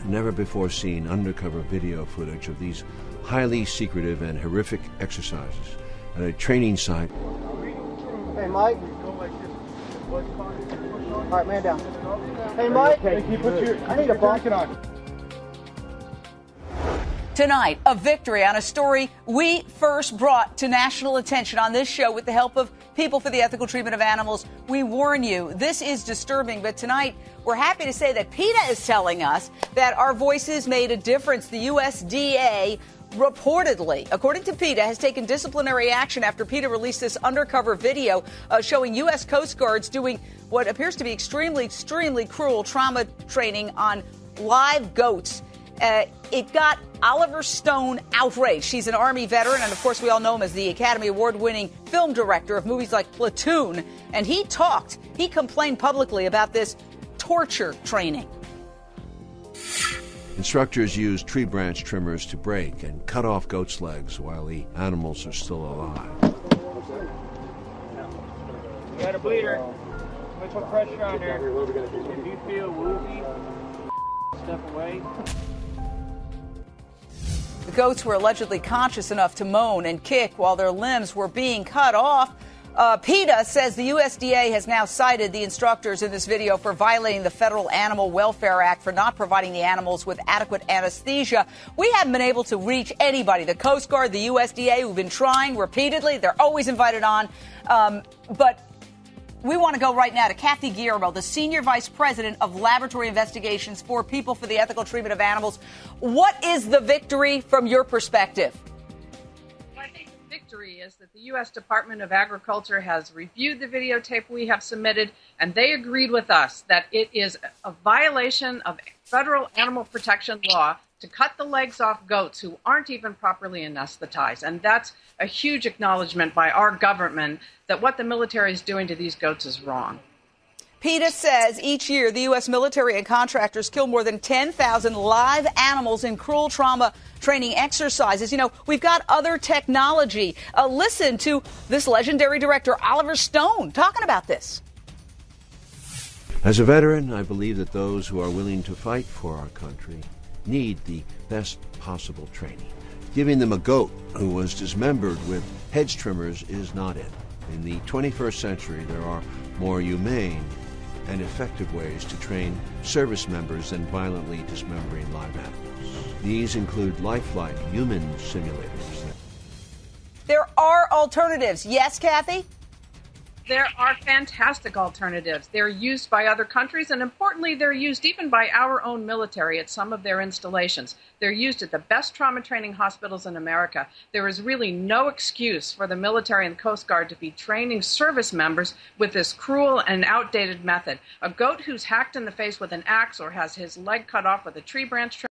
never-before-seen undercover video footage of these highly secretive and horrific exercises at a training site. Hey, Mike. All right, man down. Hey, Mike. I need a bucket on. Tonight, a victory on a story we first brought to national attention on this show with the help of People for the Ethical Treatment of Animals. We warn you, this is disturbing, but tonight we're happy to say that PETA is telling us that our voices made a difference. The USDA reportedly, according to PETA, has taken disciplinary action after PETA released this undercover video showing U.S. Coast Guards doing what appears to be extremely cruel trauma training on live goats. It got Oliver Stone outraged. She's an Army veteran, and, of course, we all know him as the Academy Award-winning film director of movies like Platoon. And he complained publicly about this torture training. Instructors use tree branch trimmers to break and cut off goats' legs while the animals are still alive. You got a bleeder. Put pressure on there. If you feel woozy, step away. The goats were allegedly conscious enough to moan and kick while their limbs were being cut off. PETA says the USDA has now cited the instructors in this video for violating the Federal Animal Welfare Act for not providing the animals with adequate anesthesia. We haven't been able to reach anybody, the Coast Guard, the USDA, who've been trying repeatedly. They're always invited on. But we want to go right now to Kathy Guillermo, the Senior Vice President of Laboratory Investigations for People for the Ethical Treatment of Animals. What is the victory from your perspective? Well, I think the victory is that the U.S. Department of Agriculture has reviewed the videotape we have submitted, and they agreed with us that it is a violation of federal animal protection law to cut the legs off goats who aren't even properly anesthetized. And that's a huge acknowledgement by our government that what the military is doing to these goats is wrong. PETA says each year the U.S. military and contractors kill more than 10,000 live animals in cruel trauma training exercises. You know, we've got other technology. Listen to this legendary director, Oliver Stone, talking about this. As a veteran, I believe that those who are willing to fight for our country need the best possible training. Giving them a goat who was dismembered with hedge trimmers is not it. In the 21st century, there are more humane and effective ways to train service members than violently dismembering live animals. These include lifelike human simulators. There are alternatives. Yes, Kathy? There are fantastic alternatives. They're used by other countries, and importantly, they're used even by our own military at some of their installations. They're used at the best trauma training hospitals in America. There is really no excuse for the military and the Coast Guard to be training service members with this cruel and outdated method. A goat who's hacked in the face with an axe or has his leg cut off with a tree branch trimmer